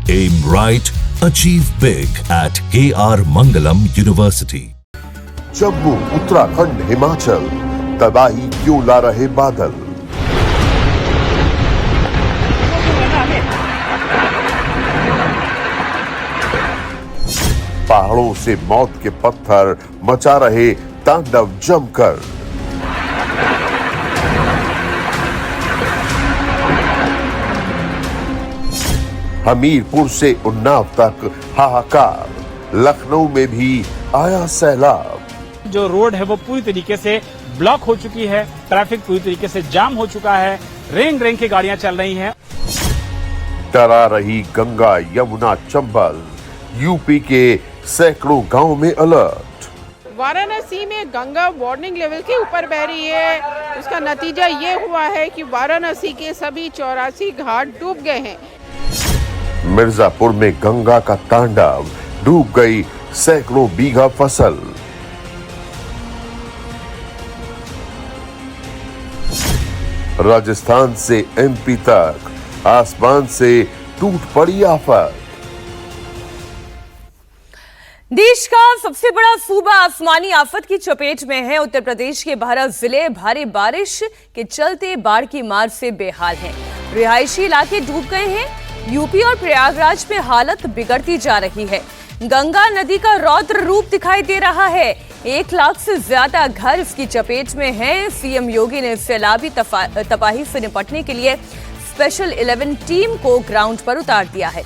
Aim right, achieve big at KR Mangalam University. Jammu, Uttarakhand, Himachal, तबाही क्यों ला रहे बादल? पहाड़ों से मौत के पत्थर मचा रहे तांडव जमकर। हमीरपुर से उन्नाव तक हाहाकार, लखनऊ में भी आया सैलाब। जो रोड है वो पूरी तरीके से ब्लॉक हो चुकी है, ट्रैफिक पूरी तरीके से जाम हो चुका है, रेंग रेंग की गाड़ियां चल रही हैं। डरा रही गंगा, यमुना, चंबल, यूपी के सैकड़ों गांव में अलर्ट। वाराणसी में गंगा वार्निंग लेवल के ऊपर बह रही है। उसका नतीजा ये हुआ है कि वाराणसी के सभी 84 घाट डूब गए हैं। मिर्जापुर में गंगा का तांडव, डूब गई सैकड़ों बीघा फसल। राजस्थान से एमपी तक आसमान से टूट पड़ी आफत। देश का सबसे बड़ा सूबा आसमानी आफत की चपेट में है। उत्तर प्रदेश के 12 जिले भारी बारिश के चलते बाढ़ की मार से बेहाल हैं। रिहायशी इलाके डूब गए हैं। यूपी और प्रयागराज में हालत बिगड़ती जा रही है। गंगा नदी का रौद्र रूप दिखाई दे रहा है। 1 लाख से ज्यादा घर इसकी चपेट में हैं। सीएम योगी ने सैलाबी तबाही से निपटने के लिए स्पेशल 11 टीम को ग्राउंड पर उतार दिया है।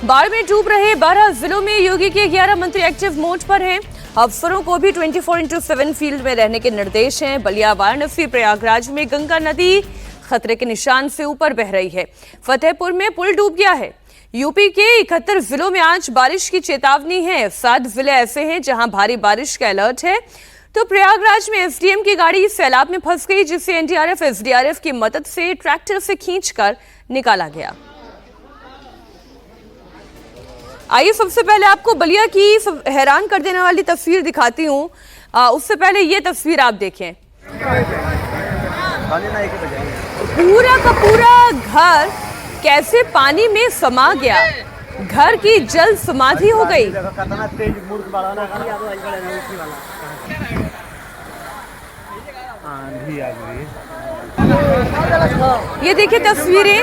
बाढ़ में डूब रहे 12 जिलों में योगी के 11 मंत्री एक्टिव मोड पर हैं। अफसरों को भी 24/7 फील्ड में रहने के निर्देश हैं। बलिया, वाराणसी, प्रयागराज में गंगा नदी खतरे के निशान से ऊपर बह रही है। फतेहपुर में पुल डूब गया है। यूपी के 71 जिलों में आज बारिश की चेतावनी है। 7 जिले ऐसे हैं जहां भारी बारिश का अलर्ट है। तो प्रयागराज में एसडीएम की गाड़ी सैलाब में फंस गई, जिसे एनडीआरएफ, एसडीआरएफ की मदद से ट्रैक्टर से खींचकर निकाला गया। आइए सबसे पहले आपको बलिया की हैरान कर देने वाली तस्वीर दिखाती हूँ। उससे पहले ये तस्वीर आप देखें। पूरा का पूरा घर कैसे पानी में समा गया। घर की जल समाधि हो गई। ये देखिए तस्वीरें।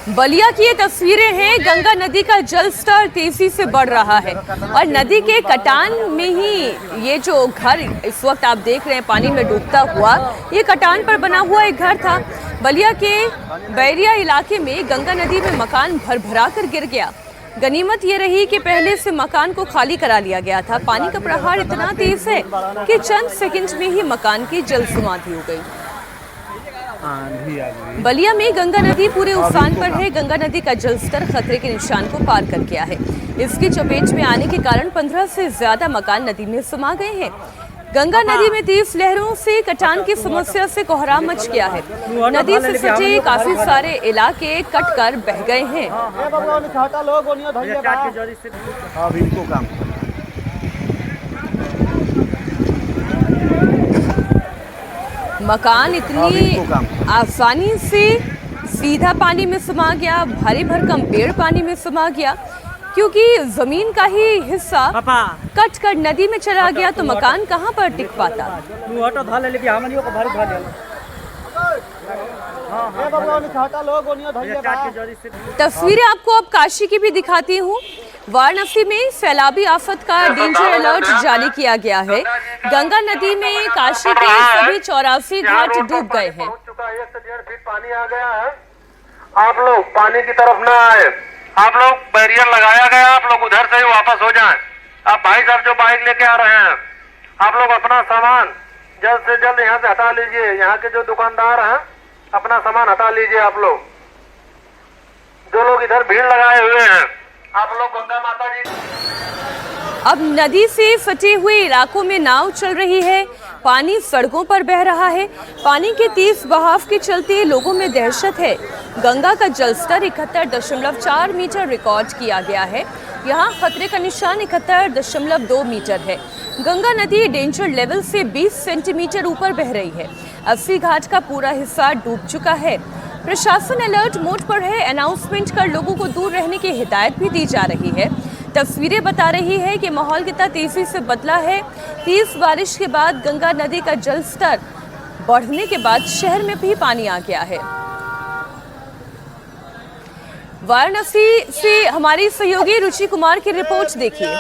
बलिया की ये तस्वीरें हैं। गंगा नदी का जल स्तर तेजी से बढ़ रहा है और नदी के कटान में ही ये जो घर इस वक्त आप देख रहे हैं पानी में डूबता हुआ, ये कटान पर बना हुआ एक घर था। बलिया के बैरिया इलाके में गंगा नदी में मकान भरभरा कर गिर गया। गनीमत ये रही कि पहले से मकान को खाली करा लिया गया था। पानी का प्रहार इतना तेज है कि चंद सेकंड में ही मकान की जल समाधि हो गई। बलिया में गंगा नदी पूरे उफान पर है। गंगा नदी का जलस्तर खतरे के निशान को पार कर गया है। इसकी चपेट में आने के कारण 15 से ज्यादा मकान नदी में समा गए हैं। गंगा नदी में तेज लहरों से कटान की समस्या से कोहराम मच गया है। नदी से सटे काफी सारे इलाके कटकर बह गए हैं। मकान इतनी आसानी से सीधा पानी में समा गया। भारी भरकम पेड़ पानी में समा गया, क्योंकि जमीन का ही हिस्सा कट कर नदी में चला गया तो मकान कहां पर टिक पाता। तस्वीरें आपको अब काशी की भी दिखाती हूँ। वाराणसी में सैलाबी आफत का डेंजर अलर्ट जारी किया गया है। गंगा नदी में काशी के सभी 84 घाट डूब गए हैं। 1.5 फीट पानी आ गया है। आप लोग पानी की तरफ ना आए। आप लोग बैरियर लगाया गया, आप लोग उधर से ही वापस हो जाएं। आप भाई साहब जो बाइक लेके आ रहे हैं, आप लोग अपना सामान जल्द से जल्द यहाँ से हटा लीजिए। यहाँ के जो दुकानदार हैं अपना सामान हटा लीजिए। आप लोग जो लोग इधर भीड़ लगाए हुए हैं, आप लोग गंगा माता जी। अब नदी से सटे हुए इलाकों में नाव चल रही है। पानी सड़कों पर बह रहा है। पानी के तेज बहाव के चलते लोगों में दहशत है। गंगा का जलस्तर 71.4 मीटर रिकॉर्ड किया गया है। यहाँ खतरे का निशान 71.2 मीटर है। गंगा नदी डेंजर लेवल से 20 सेंटीमीटर ऊपर बह रही है। अस्सी घाट का पूरा हिस्सा डूब चुका है। प्रशासन अलर्ट मोड पर है। अनाउंसमेंट कर लोगों को दूर रहने की हिदायत भी दी जा रही है। तस्वीरें बता रही है कि माहौल कितना तेजी से बदला है। तेज बारिश के बाद गंगा नदी का जल स्तर बढ़ने के बाद शहर में भी पानी आ गया है। वाराणसी से हमारी सहयोगी रुचि कुमार की रिपोर्ट देखिए।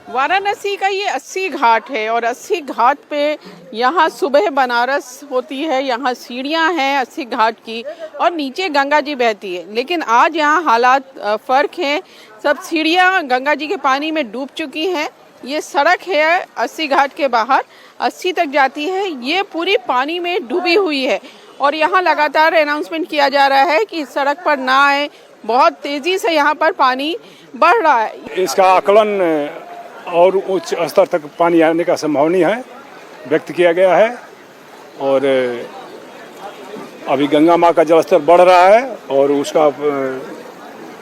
वाराणसी का ये 80 घाट है और 80 घाट पे यहाँ सुबह बनारस होती है, यहाँ सीढ़ियाँ हैं 80 घाट की और नीचे गंगा जी बहती है। लेकिन आज यहाँ हालात फ़र्क हैं। सब सीढ़ियाँ गंगा जी के पानी में डूब चुकी हैं। ये सड़क है 80 घाट के बाहर 80 तक जाती है, ये पूरी पानी में डूबी हुई है और यहाँ लगातार अनाउंसमेंट किया जा रहा है कि सड़क पर ना आए। बहुत तेज़ी से यहाँ पर पानी बढ़ रहा है। इसका आकलन और उच्च स्तर तक पानी आने का संभावना है व्यक्त किया गया है और अभी गंगा माँ का जलस्तर बढ़ रहा है और उसका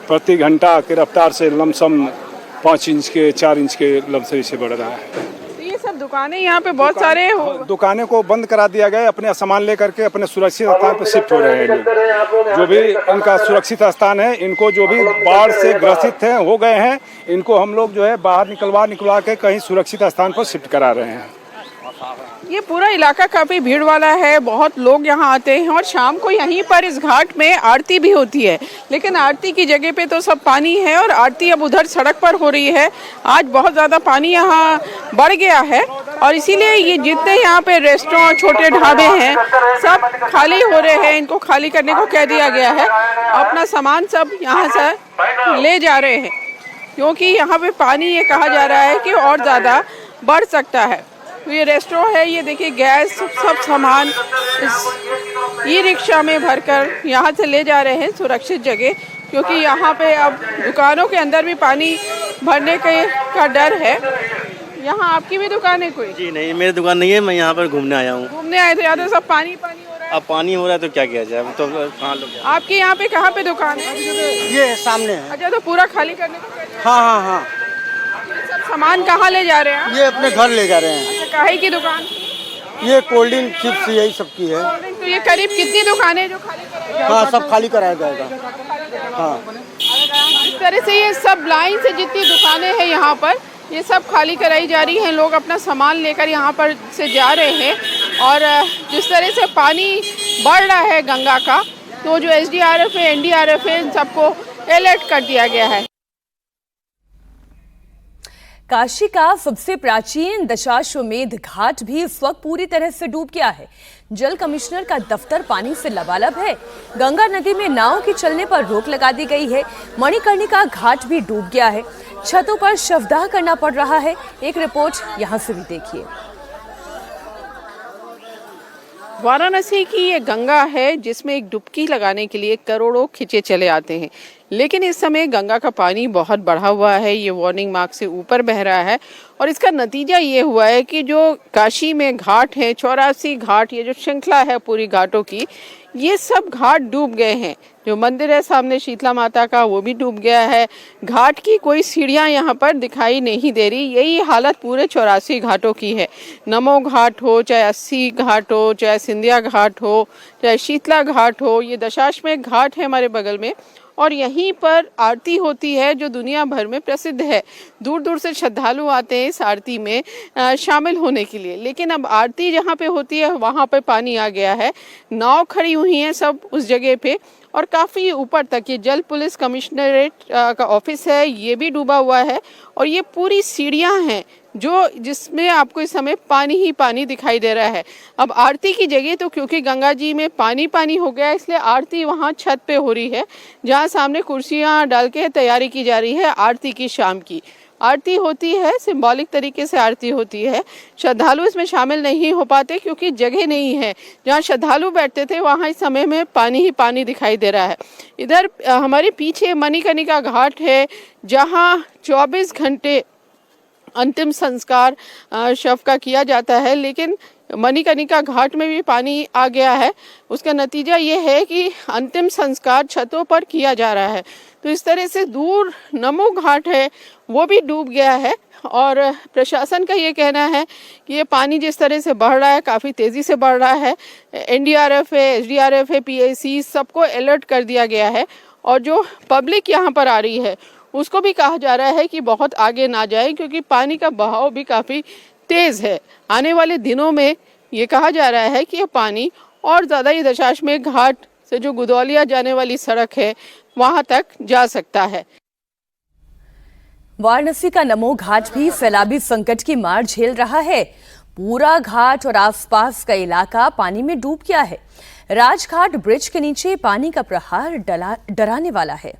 प्रति घंटा की रफ्तार से लमसम 5 इंच के 4 इंच के लमसम से बढ़ रहा है। ये सब दुकानें यहाँ पे बहुत सारे दुकानें को बंद करा दिया गया है। अपने सामान लेकर के अपने सुरक्षित स्थान पर शिफ्ट हो रहे हैं लोग। जो भी इनका सुरक्षित स्थान है, इनको जो भी बाढ़ से ग्रसित हैं हो गए हैं, इनको हम लोग जो है बाहर निकलवा के कहीं सुरक्षित स्थान पर शिफ्ट करा रहे हैं। ये पूरा इलाका काफी भीड़ वाला है, बहुत लोग यहाँ आते हैं और शाम को यहीं पर इस घाट में आरती भी होती है। लेकिन आरती की जगह पे तो सब पानी है और आरती अब उधर सड़क पर हो रही है। आज बहुत ज़्यादा पानी यहाँ बढ़ गया है और इसीलिए ये जितने यहाँ पे रेस्टोरेंट छोटे ढाबे हैं सब खाली हो रहे हैं। इनको खाली करने को कह दिया गया है। अपना सामान सब यहाँ से ले जा रहे हैं क्योंकि यहाँ पे पानी ये कहा जा रहा है कि और ज़्यादा बढ़ सकता है। तो ये रेस्टोरेंट है, ये देखिए गैस सब सामान इस ई रिक्शा में भरकर यहाँ से ले जा रहे हैं सुरक्षित जगह, क्योंकि यहाँ पे अब दुकानों के अंदर भी पानी भरने का डर है। यहाँ आपकी भी दुकान है कोई? जी नहीं, मेरी दुकान नहीं है, मैं यहाँ पर घूमने आया हूँ। घूमने आए थे? यहाँ तो सब पानी हो रहा है। अब पानी हो रहा है तो क्या किया जाए, तो कहाँ लोग। आपके यहाँ पे कहाँ पे दुकान है? ये सामने है। अच्छा, तो पूरा खाली करने को कह दिया? हाँ। सब सामान कहाँ ले जा रहे हैं? ये अपने घर ले जा रहे हैं। अच्छा, काहे की दुकान? ये कोल्ड ड्रिंक चिप्स यही सब की है। तो ये करीब कितनी दुकानें जो खाली कराई जाएगी? हाँ, सब खाली कराया जाएगा। हाँ, इस तरह से ये सब लाइन से जितनी दुकानें हैं यहाँ पर ये सब खाली कराई जा रही हैं। लोग अपना सामान लेकर यहाँ पर से जा रहे हैं और जिस तरह से पानी बढ़ रहा है गंगा का, तो जो SDRF है, NDRF है, इन सबको अलर्ट कर दिया गया है। काशी का सबसे प्राचीन दशाश्वमेध घाट भी इस वक्त पूरी तरह से डूब गया है। जल कमिश्नर का दफ्तर पानी से लबालब है। गंगा नदी में नाव के चलने पर रोक लगा दी गई है। मणिकर्णिका घाट भी डूब गया है। छतों पर शवदाह करना पड़ रहा है। एक रिपोर्ट यहां से भी देखिए। वाराणसी की ये गंगा है जिसमें एक डुबकी लगाने के लिए करोड़ों खिंचे चले आते हैं, लेकिन इस समय गंगा का पानी बहुत बढ़ा हुआ है। ये वार्निंग मार्क से ऊपर बह रहा है और इसका नतीजा ये हुआ है कि जो काशी में घाट है, 84 घाट, ये जो श्रृंखला है पूरी घाटों की, ये सब घाट डूब गए हैं। जो मंदिर है सामने शीतला माता का, वो भी डूब गया है। घाट की कोई सीढ़ियाँ यहाँ पर दिखाई नहीं दे रही। यही हालत पूरे 84 घाटों की है। नमो घाट हो, चाहे 80 घाट हो, चाहे सिंधिया घाट हो, चाहे शीतला घाट हो, ये दशाश्वमेध घाट है हमारे बगल में और यहीं पर आरती होती है जो दुनिया भर में प्रसिद्ध है। दूर दूर से श्रद्धालु आते हैं इस आरती में शामिल होने के लिए। लेकिन अब आरती जहाँ पे होती है वहाँ पे पानी आ गया है। नाव खड़ी हुई हैं सब उस जगह पे और काफ़ी ऊपर तक ये जल पुलिस कमिश्नरेट का ऑफिस है, ये भी डूबा हुआ है और ये पूरी सीढ़ियाँ हैं जिसमें आपको इस समय पानी ही पानी दिखाई दे रहा है। अब आरती की जगह तो क्योंकि गंगा जी में पानी हो गया, इसलिए आरती वहाँ छत पे हो रही है, जहाँ सामने कुर्सियाँ डाल के तैयारी की जा रही है आरती की। शाम की आरती होती है, सिंबॉलिक तरीके से आरती होती है। श्रद्धालु इसमें शामिल नहीं हो पाते क्योंकि जगह नहीं है। जहाँ श्रद्धालु बैठते थे वहाँ इस समय में पानी ही पानी दिखाई दे रहा है। इधर हमारे पीछे मणिकर्णिका घाट है जहाँ 24 घंटे अंतिम संस्कार शव का किया जाता है, लेकिन मणिकर्णिका घाट में भी पानी आ गया है। उसका नतीजा ये है कि अंतिम संस्कार छतों पर किया जा रहा है। तो इस तरह से दूर नमो घाट है वो भी डूब गया है और प्रशासन का ये कहना है कि ये पानी जिस तरह से बढ़ रहा है, काफ़ी तेज़ी से बढ़ रहा है। NDRF है, SDRF है, PIC सबको अलर्ट कर दिया गया है और जो पब्लिक यहाँ पर आ रही है उसको भी कहा जा रहा है कि बहुत आगे ना जाए, क्योंकि पानी का बहाव भी काफ़ी तेज़ है। आने वाले दिनों में ये कहा जा रहा है कि ये पानी और ज़्यादा ही दशाश्वमेध घाट से जो गुदौलिया जाने वाली सड़क है वहाँ तक जा सकता है। वाराणसी का नमो घाट भी सैलाबी संकट की मार झेल रहा है। पूरा घाट और आसपास का इलाका पानी में डूब गया है। राजघाट ब्रिज के नीचे पानी का प्रहार डराने वाला है।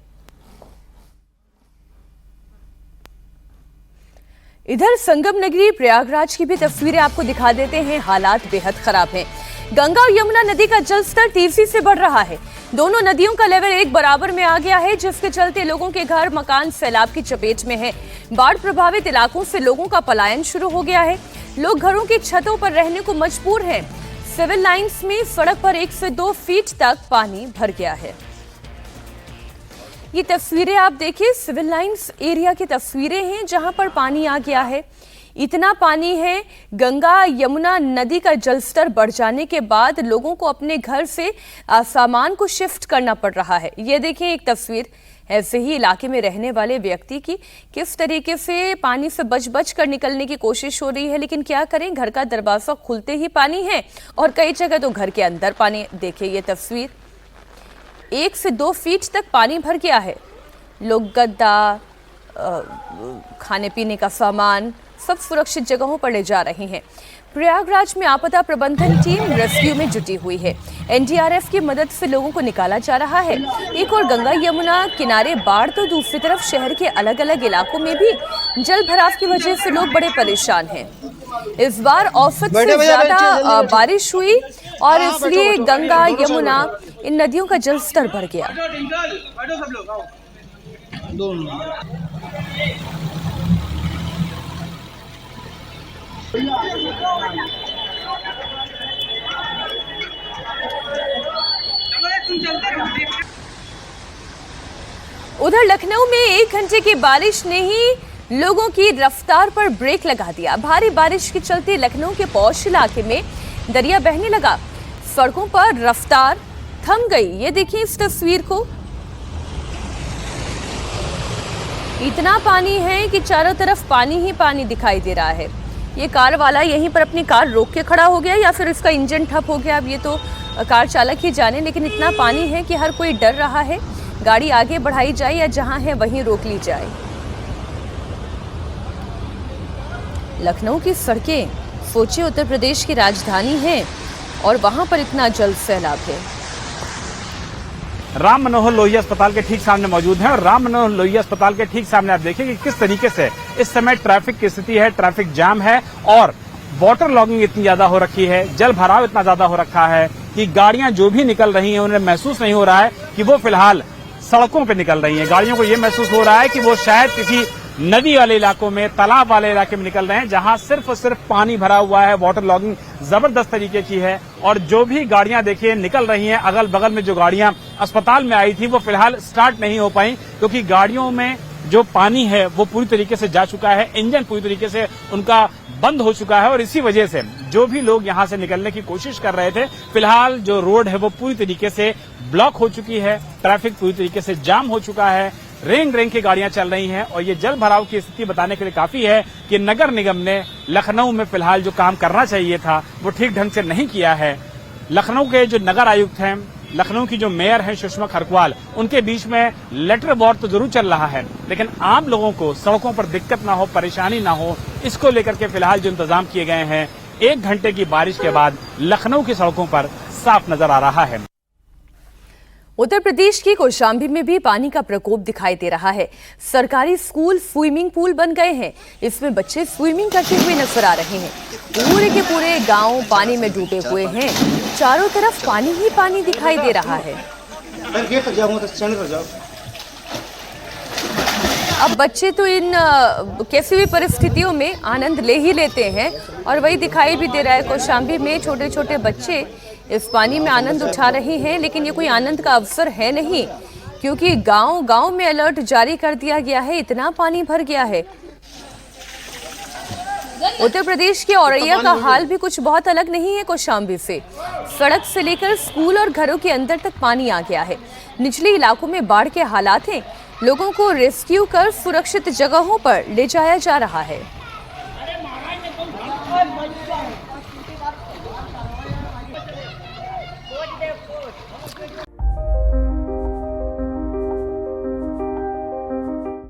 इधर संगम नगरी प्रयागराज की भी तस्वीरें आपको दिखा देते हैं। हालात बेहद खराब हैं। गंगा और यमुना नदी का जलस्तर तेजी से बढ़ रहा है। दोनों नदियों का लेवल एक बराबर में आ गया है, जिसके चलते लोगों के घर मकान सैलाब की चपेट में है। बाढ़ प्रभावित इलाकों से लोगों का पलायन शुरू हो गया है। लोग घरों की छतों पर रहने को मजबूर हैं। सिविल लाइंस में सड़क पर 1 से 2 फीट तक पानी भर गया है। ये तस्वीरें आप देखिए, सिविल लाइंस एरिया की तस्वीरें हैं जहां पर पानी आ गया है। इतना पानी है, गंगा यमुना नदी का जलस्तर बढ़ जाने के बाद लोगों को अपने घर से सामान को शिफ्ट करना पड़ रहा है। ये देखें एक तस्वीर ऐसे ही इलाके में रहने वाले व्यक्ति की, किस तरीके से पानी से बच कर निकलने की कोशिश हो रही है, लेकिन क्या करें, घर का दरवाजा खुलते ही पानी है और कई जगह तो घर के अंदर पानी। देखिए ये तस्वीर, 1 से 2 फीट तक पानी भर गया है। लोग गद्दा, खाने पीने का सामान सब सुरक्षित जगहों पर ले जा रहे हैं। प्रयागराज में आपदा प्रबंधन टीम रेस्क्यू में जुटी हुई है। NDRF की मदद से लोगों को निकाला जा रहा है। एक और गंगा यमुना किनारे बाढ़, तो दूसरी तरफ शहर के अलग अलग इलाकों में भी जल भराव की वजह से लोग बड़े परेशान हैं। इस बार औसत से ज्यादा बारिश हुई और इसलिए गंगा यमुना इन नदियों का जलस्तर बढ़ गया। उधर लखनऊ में 1 घंटे की बारिश ने ही लोगों की रफ्तार पर ब्रेक लगा दिया। भारी बारिश के चलते लखनऊ के पौष इलाके में दरिया बहने लगा। सड़कों पर रफ्तार थम गई। ये देखिए इस तस्वीर को, इतना पानी है कि चारों तरफ पानी ही पानी दिखाई दे रहा है। ये कार वाला यहीं पर अपनी कार रोक के खड़ा हो गया या फिर इसका इंजन ठप हो गया, अब ये तो कार चालक ही जाने, लेकिन इतना पानी है कि हर कोई डर रहा है गाड़ी आगे बढ़ाई जाए या जहां है वहीं रोक ली जाए। लखनऊ की सड़कें, सोचिए उत्तर प्रदेश की राजधानी है और वहां पर इतना जल सैलाब है। राम मनोहर लोहिया अस्पताल के ठीक सामने मौजूद हैं और राम मनोहर लोहिया अस्पताल के ठीक सामने आप देखिए कि किस तरीके से इस समय ट्रैफिक की स्थिति है। ट्रैफिक जाम है और वाटर लॉगिंग इतनी ज्यादा हो रखी है, जल भराव इतना ज्यादा हो रखा है कि गाड़ियां जो भी निकल रही हैं उन्हें महसूस नहीं हो रहा है कि वो फिलहाल सड़कों पे निकल रही हैं। गाड़ियों को ये महसूस हो रहा है कि वो शायद किसी नदी वाले इलाकों में, तालाब वाले इलाके में निकल रहे हैं जहां सिर्फ और सिर्फ पानी भरा हुआ है। वाटर लॉगिंग जबरदस्त तरीके की है और जो भी गाड़ियां देखिए निकल रही हैं, अगल बगल में जो गाड़ियां अस्पताल में आई थी वो फिलहाल स्टार्ट नहीं हो पाई, क्योंकि गाड़ियों में जो पानी है वो पूरी तरीके से जा चुका है। इंजन पूरी तरीके से उनका बंद हो चुका है और इसी वजह से जो भी लोग यहां से निकलने की कोशिश कर रहे थे, फिलहाल जो रोड है वो पूरी तरीके से ब्लॉक हो चुकी है। ट्रैफिक पूरी तरीके से जाम हो चुका है। रेंग रेंग की गाड़ियां चल रही हैं और ये जल भराव की स्थिति बताने के लिए काफी है कि नगर निगम ने लखनऊ में फिलहाल जो काम करना चाहिए था वो ठीक ढंग से नहीं किया है। लखनऊ के जो नगर आयुक्त हैं, लखनऊ की जो मेयर हैं सुषमा खरकवाल, उनके बीच में लेटर वॉर तो जरूर चल रहा है, लेकिन आम लोगों को सड़कों पर दिक्कत ना हो, परेशानी ना हो, इसको लेकर के फिलहाल जो इंतजाम किए गए हैं 1 घंटे की बारिश के बाद लखनऊ की सड़कों पर साफ नजर आ रहा है। उत्तर प्रदेश की कौशाम्बी में भी पानी का प्रकोप दिखाई दे रहा है। सरकारी स्कूल स्विमिंग पूल बन गए हैं, इसमें बच्चे स्विमिंग करते हुए नजर आ रहे हैं। पूरे के पूरे गांव पानी में डूबे हुए हैं, चारों तरफ पानी ही पानी दिखाई दे रहा है। अब बच्चे तो इन कैसी भी परिस्थितियों में आनंद ले ही लेते हैं और वही दिखाई भी दे रहा है। कौशाम्बी में छोटे छोटे बच्चे इस पानी में आनंद उठा रहे हैं, लेकिन ये कोई आनंद का अवसर है नहीं, क्योंकि गांव-गांव में अलर्ट जारी कर दिया गया है, इतना पानी भर गया है। उत्तर प्रदेश के औरैया का हाल भी कुछ बहुत अलग नहीं है कौशाम्बी से। सड़क से लेकर स्कूल और घरों के अंदर तक पानी आ गया है। निचले इलाकों में बाढ़ के हालात हैं। लोगों को रेस्क्यू कर सुरक्षित जगहों पर ले जाया जा रहा है।